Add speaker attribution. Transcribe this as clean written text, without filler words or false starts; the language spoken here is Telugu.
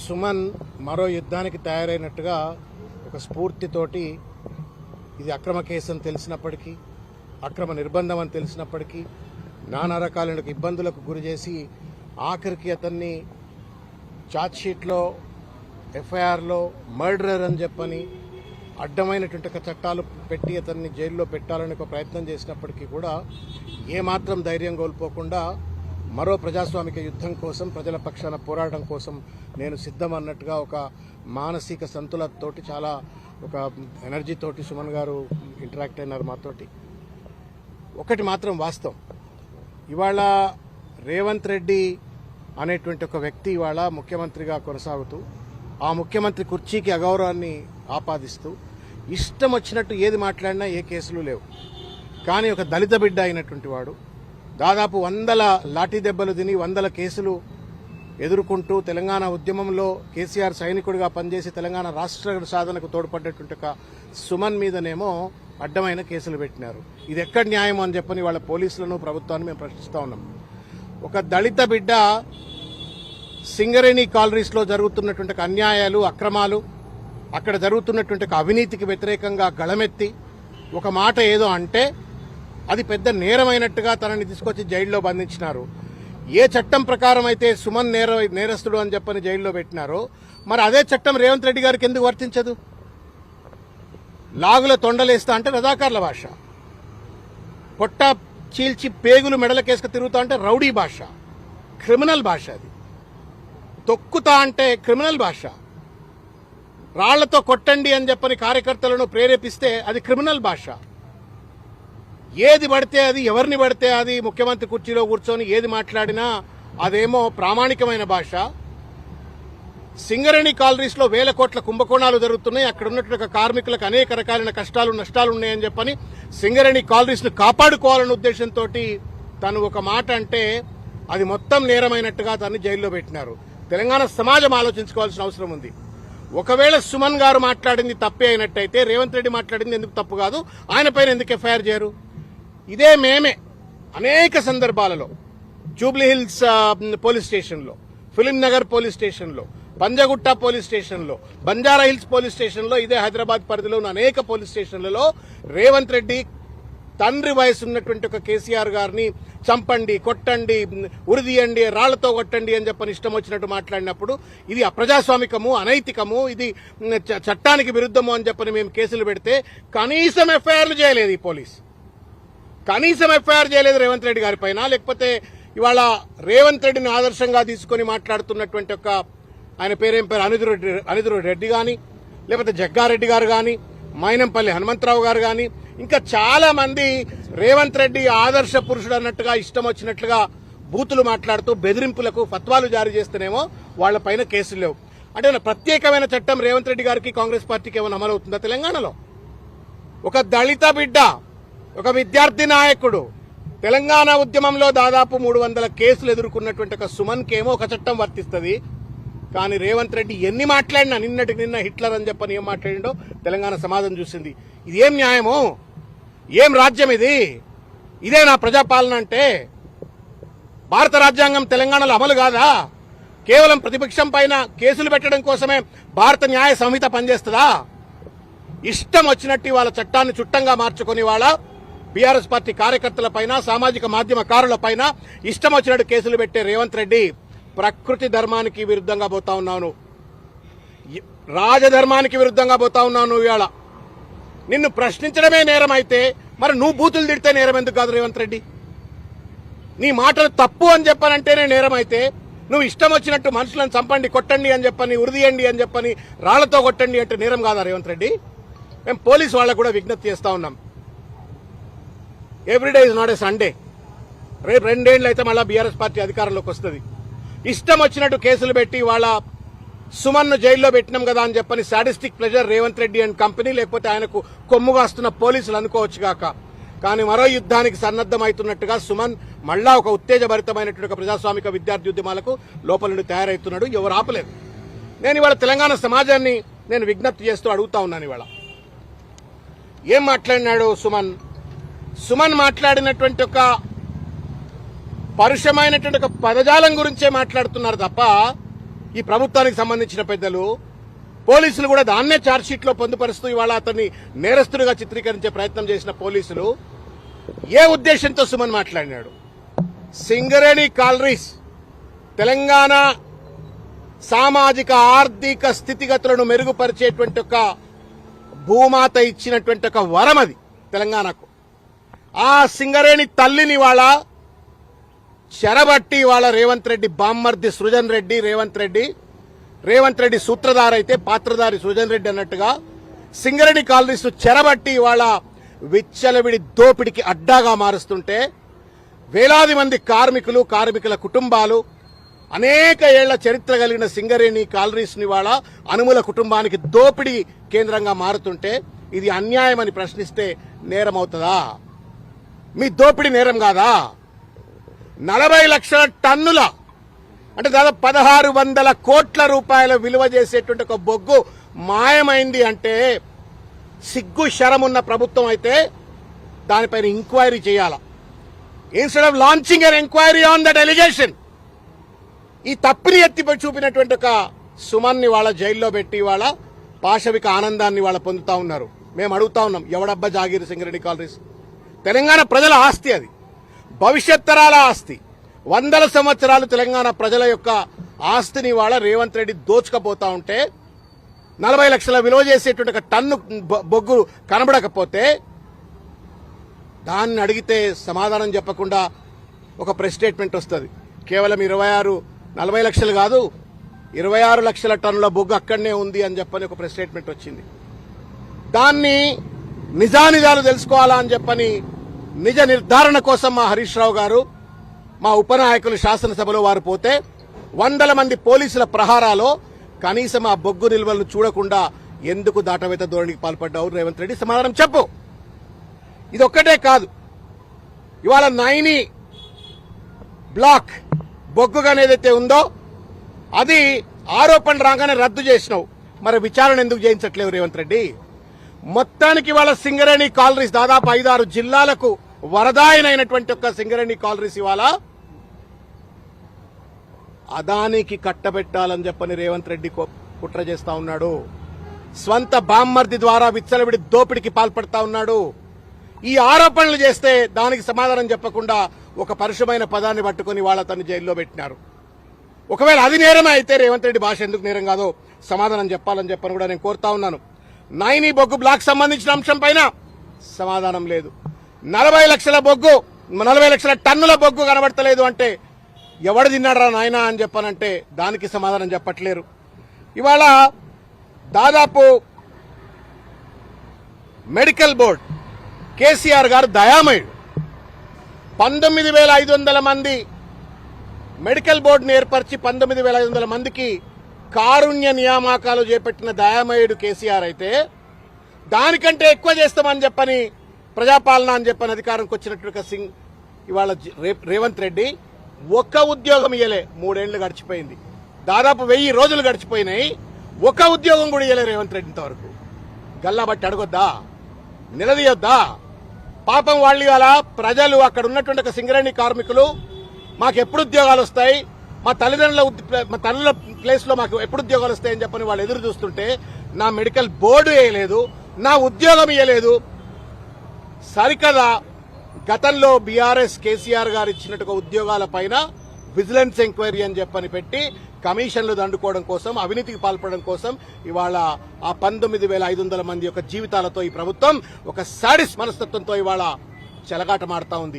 Speaker 1: సుమన్ మరో యుద్ధానికి తయారైనట్టుగా ఒక స్ఫూర్తితోటి ఇది అక్రమ కేసు అని తెలిసినప్పటికీ, అక్రమ నిర్బంధం అని తెలిసినప్పటికీ నానా రకాలైన ఇబ్బందులకు గురి చేసి ఆఖరికి అతన్ని ఛార్జ్షీట్లో ఎఫ్ఐఆర్లో మర్డరర్ అని చెప్పని అడ్డమైనటువంటి చట్టాలు పెట్టి అతన్ని జైల్లో పెట్టాలని ఒక ప్రయత్నం చేసినప్పటికీ కూడా ఏమాత్రం ధైర్యం కోల్పోకుండా మరో ప్రజాస్వామిక యుద్ధం కోసం, ప్రజల పక్షాన పోరాటం కోసం నేను సిద్ధం అన్నట్టుగా ఒక మానసిక సంతులతోటి, చాలా ఒక ఎనర్జీతోటి సుమన్ గారు ఇంటరాక్ట్ అయినారు మాతోటి. ఒకటి మాత్రం వాస్తవం, ఇవాళ రేవంత్ రెడ్డి అనేటువంటి ఒక వ్యక్తి ఇవాళ ముఖ్యమంత్రిగా కొనసాగుతూ ఆ ముఖ్యమంత్రి కుర్చీకి అగౌరవాన్ని ఆపాదిస్తూ ఇష్టం వచ్చినట్టు ఏది మాట్లాడినా ఏ కేసులు లేవు. కానీ ఒక దళిత బిడ్డ అయినటువంటి వాడు దాదాపు 100 లాఠీ దెబ్బలు తిని 100 కేసులు ఎదుర్కొంటూ తెలంగాణ ఉద్యమంలో కేసీఆర్ సైనికుడిగా పనిచేసి తెలంగాణ రాష్ట్ర సాధనకు తోడ్పడ్డటువంటి ఒక సుమన్ మీదనేమో అడ్డమైన కేసులు పెట్టినారు. ఇది ఎక్కడ న్యాయం అని చెప్పని వాళ్ళ పోలీసులను, ప్రభుత్వాన్ని మేము ప్రశ్నిస్తా ఉన్నాం. ఒక దళిత బిడ్డ సింగరేణి కాలనీస్లో జరుగుతున్నటువంటి అన్యాయాలు, అక్రమాలు, అక్కడ జరుగుతున్నటువంటి అవినీతికి వ్యతిరేకంగా గళమెత్తి ఒక మాట ఏదో అంటే అది పెద్ద నేరమైనట్టుగా తనని తీసుకొచ్చి జైల్లో బంధించినారు. ఏ చట్టం ప్రకారం అయితే సుమన్ నేరస్తుడు అని చెప్పని జైల్లో పెట్టినారో మరి అదే చట్టం రేవంత్ రెడ్డి గారికి ఎందుకు వర్తించదు? లాగుల తొండలేస్తా అంటే రజాకార్ల భాష, పొట్ట చీల్చి పేగులు మెడలకేసుకు తిరుగుతా అంటే రౌడీ భాష, క్రిమినల్ భాష. అది తొక్కుతా అంటే క్రిమినల్ భాష. రాళ్లతో కొట్టండి అని చెప్పని కార్యకర్తలను ప్రేరేపిస్తే అది క్రిమినల్ భాష. ఏది పడితే అది, ఎవరిని పడితే అది ముఖ్యమంత్రి కుర్చీలో కూర్చొని ఏది మాట్లాడినా అదేమో ప్రామాణికమైన భాష. సింగరేణి కాలనీస్ లో 1000 కోట్ల కుంభకోణాలు జరుగుతున్నాయి. అక్కడ ఉన్నటువంటి కార్మికులకు అనేక రకాలైన కష్టాలు, నష్టాలు ఉన్నాయని చెప్పని సింగరేణి కాలనీస్ ను కాపాడుకోవాలనే ఉద్దేశంతో తను ఒక మాట అంటే అది మొత్తం నేరమైనట్టుగా తను జైల్లో పెట్టినారు. తెలంగాణ సమాజం ఆలోచించుకోవాల్సిన అవసరం ఉంది. ఒకవేళ సుమన్ గారు మాట్లాడింది తప్పే అయినట్టయితే రేవంత్ రెడ్డి మాట్లాడింది ఎందుకు తప్పు కాదు? ఆయన పైన ఎందుకు ఎఫ్ఐఆర్ చేయరు? ఇదే మేమే అనేక సందర్భాలలో జూబ్లీహిల్స్ పోలీస్ స్టేషన్లో, ఫిలిం నగర్ పోలీస్ స్టేషన్లో, పంజగుట్ట పోలీస్ స్టేషన్లో, బంజారా హిల్స్ పోలీస్ స్టేషన్లో, ఇదే హైదరాబాద్ పరిధిలో ఉన్న అనేక పోలీస్ స్టేషన్లలో రేవంత్ రెడ్డి తండ్రి వయసు ఉన్నటువంటి ఒక కేసీఆర్ గారిని చంపండి, కొట్టండి, ఉరిదీయండి, రాళ్లతో కొట్టండి అని చెప్పని ఇష్టం వచ్చినట్టు మాట్లాడినప్పుడు ఇది అప్రజాస్వామికము, అనైతికము, ఇది చట్టానికి విరుద్ధము అని చెప్పని మేము కేసులు పెడితే కనీసం ఎఫ్ఐఆర్లు చేయలేదు ఈ పోలీస్. కనీసం ఎఫ్ఐఆర్ చేయలేదు రేవంత్ రెడ్డి గారి పైన. లేకపోతే ఇవాళ రేవంత్ రెడ్డిని ఆదర్శంగా తీసుకుని మాట్లాడుతున్నటువంటి ఒక ఆయన పేరేం పేరు అనిరుద్ధ రెడ్డి గాని, లేకపోతే జగ్గారెడ్డి గారు గాని, మైనంపల్లి హనుమంతరావు గారు గాని, ఇంకా చాలా మంది రేవంత్ రెడ్డి ఆదర్శ పురుషుడు అన్నట్టుగా ఇష్టం వచ్చినట్లుగా బూతులు మాట్లాడుతూ బెదిరింపులకు ఫత్వాలు జారీ చేస్తేనేమో వాళ్ల పైన కేసులు లేవు. అంటే ప్రత్యేకమైన చట్టం రేవంత్ రెడ్డి గారికి, కాంగ్రెస్ పార్టీకి ఏమైనా అమలవుతుందా తెలంగాణలో? ఒక దళిత బిడ్డ, ఒక విద్యార్థి నాయకుడు, తెలంగాణ ఉద్యమంలో దాదాపు 300 కేసులు ఎదుర్కొన్నటువంటి ఒక సుమన్ కేమో ఒక చట్టం వర్తిస్తుంది. కానీ రేవంత్ రెడ్డి ఎన్ని మాట్లాడినా, నిన్నటికి నిన్న హిట్లర్ అని చెప్పని ఏం మాట్లాడిండో తెలంగాణ సమాజం చూసింది. ఇది ఏం న్యాయమో? ఏం రాజ్యం ఇది? ఇదే నా ప్రజాపాలన అంటే? భారత రాజ్యాంగం తెలంగాణలో అమలు కాదా? కేవలం ప్రతిపక్షం పైన కేసులు పెట్టడం కోసమే భారత న్యాయ సంహిత పనిచేస్తుందా? ఇష్టం వచ్చినట్టు వాళ్ళ చట్టాన్ని చుట్టంగా మార్చుకుని వాళ్ళ బీఆర్ఎస్ పార్టీ కార్యకర్తల పైన, సామాజిక మాధ్యమకారుల పైన ఇష్టం వచ్చినట్టు కేసులు పెట్టే రేవంత్ రెడ్డి ప్రకృతి ధర్మానికి విరుద్ధంగా పోతా ఉన్నాను, రాజధర్మానికి విరుద్ధంగా పోతా ఉన్నాను. ఇవాళ నిన్ను ప్రశ్నించడమే నేరం అయితే మరి నువ్వు బూతులు తిడితే నేరం ఎందుకు కాదు రేవంత్ రెడ్డి? నీ మాటలు తప్పు అని చెప్పనంటేనే నేరం అయితే నువ్వు ఇష్టం వచ్చినట్టు మనుషులను చంపండి, కొట్టండి అని చెప్పని, ఉరిదీయండి అని చెప్పని, రాళ్లతో కొట్టండి అంటే నేరం కాదా రేవంత్ రెడ్డి? మేము పోలీసు వాళ్ళకు కూడా విజ్ఞప్తి చేస్తా ఉన్నాం. Everyday is not a Sunday. రేపు 2 ఏళ్లు అయితే మళ్ళీ బీఆర్ఎస్ పార్టీ అధికారంలోకి వస్తుంది. ఇష్టం వచ్చినట్టు కేసులు పెట్టి వాళ్ళ సుమన్ను జైల్లో పెట్టినాం కదా అని చెప్పని sadistic pleasure Revanth Reddy and company, లేకపోతే ఆయనకు కొమ్ముగాస్తున్న పోలీసులు అనుకోవచ్చు కాక. కానీ మరో యుద్ధానికి సన్నద్దమవుతున్నట్టుగా సుమన్ మళ్ళా ఒక ఉత్తేజభరితమైనటువంటి ఒక ప్రజాస్వామిక విద్యార్థి ఉద్యమాలకు లోపల నుండి తయారవుతున్నాడు. ఎవరు ఆపలేదు. నేను ఇవాళ తెలంగాణ సమాజాన్ని నేను విజ్ఞప్తి చేస్తూ అడుగుతా ఉన్నాను. ఇవాళ ఏం మాట్లాడినాడు సుమన్? సుమన్ మాట్లాడినటువంటి ఒక పరుషమైనటువంటి ఒక పదజాలం గురించే మాట్లాడుతున్నారు తప్ప ఈ ప్రభుత్వానికి సంబంధించిన పెద్దలు, పోలీసులు కూడా దాన్నే ఛార్జ్షీట్ లో పొందుపరుస్తూ ఇవాళ అతన్ని నేరస్తుడిగా చిత్రీకరించే ప్రయత్నం చేసిన పోలీసులు ఏ ఉద్దేశంతో సుమన్ మాట్లాడినాడు? సింగరేణి కాలరీస్ తెలంగాణ సామాజిక ఆర్థిక స్థితిగతులను మెరుగుపరిచేటువంటి ఒక భూమాత ఇచ్చినటువంటి ఒక వరం అది తెలంగాణకు. ఆ సింగరేణి తల్లిని వాళ్ళ చెరబట్టి వాళ్ళ రేవంత్ రెడ్డి బామ్మర్ది సృజన్ రెడ్డి, రేవంత్ రెడ్డి సూత్రధార అయితే పాత్రధారి సృజన్ రెడ్డి అన్నట్టుగా సింగరేణి కాలనీస్ చెరబట్టి వాళ్ళ విచ్చలవిడి దోపిడికి అడ్డాగా మారుస్తుంటే వేలాది మంది కార్మికుల కుటుంబాలు, అనేక ఏళ్ల చరిత్ర కలిగిన సింగరేణి కాలనీస్ ని వాళ్ళ అనుముల కుటుంబానికి దోపిడీ కేంద్రంగా మారుతుంటే ఇది అన్యాయమని ప్రశ్నిస్తే నేరం అవుతుందా? మీ దోపిడీ నేరం కాదా? 40 లక్షల టన్నుల అంటే దాదాపు 1600 కోట్ల రూపాయల విలువ చేసేటువంటి ఒక బొగ్గు మాయమైంది అంటే సిగ్గు శరమున్న ప్రభుత్వం అయితే దానిపైన ఎంక్వైరీ చేయాలా? Instead of launching an enquiry on that allegation, ఈ తప్పిని ఎత్తి చూపినటువంటి ఒక సుమన్ని వాళ్ళ జైల్లో పెట్టి వాళ్ళ పాశవిక ఆనందాన్ని వాళ్ళ పొందుతా ఉన్నారు. మేము అడుగుతా ఉన్నాం, ఎవడబ్బా జాగీరు సింగరేణి కాలరీస్? తెలంగాణ ప్రజల ఆస్తి, అది భవిష్యత్ తరాల ఆస్తి. 100 సంవత్సరాలు తెలంగాణ ప్రజల యొక్క ఆస్తిని వాళ్ళ రేవంత్ రెడ్డి దోచుకపోతా ఉంటే 40 లక్షల విలువ చేసేటువంటి ఒక టన్ను బొగ్గు కనబడకపోతే దాన్ని అడిగితే సమాధానం చెప్పకుండా ఒక ప్రెస్ స్టేట్మెంట్ వస్తుంది. కేవలం 40 లక్షలు కాదు, 26 లక్షల టన్నుల బొగ్గు అక్కడనే ఉంది అని చెప్పని ఒక ప్రెస్ స్టేట్మెంట్ వచ్చింది. దాన్ని నిజానిజాలు తెలుసుకోవాలా అని చెప్పని నిజ నిర్ధారణ కోసం మా హరీష్ రావు గారు, మా ఉపనాయకులు శాసనసభలో వారు పోతే 100 మంది పోలీసుల ప్రహారాలో కనీసం ఆ బొగ్గు నిల్వలను చూడకుండా ఎందుకు దాటవేత ధోరణికి పాల్పడ్డావు రేవంత్ రెడ్డి? సమాధానం చెప్పు. ఇది ఒక్కటే కాదు, ఇవాళ నైని బ్లాక్ బొగ్గు ఏదైతే ఉందో అది ఆరోపణ రాగానే రద్దు చేసినావు, మరి విచారణ ఎందుకు చేయించట్లేవు రేవంత్ రెడ్డి? మొత్తానికి వాళ్ళ సింగరేణి కాలరీస్ దాదాపు 5-6 జిల్లాలకు వరదాయనైనటువంటి ఒక సింగరేణి కాలరీస్ ఇవాళ అదానికి కట్టబెట్టాలని చెప్పని రేవంత్ రెడ్డి కుట్ర చేస్తా ఉన్నాడు. స్వంత బామ్మర్ది ద్వారా విచ్చలవిడి దోపిడికి పాల్పడతా ఉన్నాడు. ఈ ఆరోపణలు చేస్తే దానికి సమాధానం చెప్పకుండా ఒక పరుషమైన పదాన్ని పట్టుకుని వాళ్ళ తను జైల్లో పెట్టినారు. ఒకవేళ అది నేరమే అయితే రేవంత్ రెడ్డి భాష ఎందుకు నేరం కాదో సమాధానం చెప్పాలని చెప్పని కూడా నేను కోరుతా ఉన్నాను. నైని బొగ్గు బ్లాక్ సంబంధించిన అంశం పైన సమాధానం లేదు. 40 లక్షల టన్నుల బొగ్గు కనబడతలేదు అంటే ఎవడు తిన్నాడరా నాయనా అని చెప్పనంటే దానికి సమాధానం చెప్పట్లేరు. ఇవాళ దాదాపు మెడికల్ బోర్డ్ కేసీఆర్ గారు దయామయుడు. 19,500 మంది మెడికల్ బోర్డును ఏర్పరిచి 19,500 మందికి కారుణ్య నియామకాలు చేపట్టిన దయామయుడు కేసీఆర్ అయితే దానికంటే ఎక్కువ చేస్తామని చెప్పని ప్రజాపాలన అని చెప్పని అధికారంకి వచ్చినట్టుగా ఇవాళ రేవంత్ రెడ్డి ఒక్క ఉద్యోగం ఇయ్యలే. 3 ఏళ్లు గడిచిపోయింది, దాదాపు 1000 రోజులు గడిచిపోయినాయి, ఒక్క ఉద్యోగం కూడా ఇయ్యలే రేవంత్ రెడ్డి ఇంతవరకు. గల్లా బట్టి అడగొద్దా? నిలదీయొద్దా? పాపం వాళ్ళు ఇవాళ ప్రజలు అక్కడ ఉన్నటువంటి ఒక సింగరేణి కార్మికులు మాకు ఎప్పుడు ఉద్యోగాలు వస్తాయి, మా తల్లుల ప్లేస్ లో మాకు ఎప్పుడు ఉద్యోగాలు వస్తాయని చెప్పని వాళ్ళు ఎదురు చూస్తుంటే నా మెడికల్ బోర్డు వేయలేదు, నా ఉద్యోగం ఇయ్యలేదు. సరికదా గతంలో బీఆర్ఎస్ కేసీఆర్ గారు ఇచ్చినట్టుగా ఉద్యోగాల పైన విజిలెన్స్ ఎంక్వైరీ అని చెప్పని పెట్టి కమిషన్లు దండుకోవడం కోసం, అవినీతికి పాల్పడడం కోసం ఇవాళ ఆ 19,500 మంది యొక్క జీవితాలతో ఈ ప్రభుత్వం ఒక సాడిస్ మనస్తత్వంతో ఇవాళ చెలగాటమాడుతా ఉంది.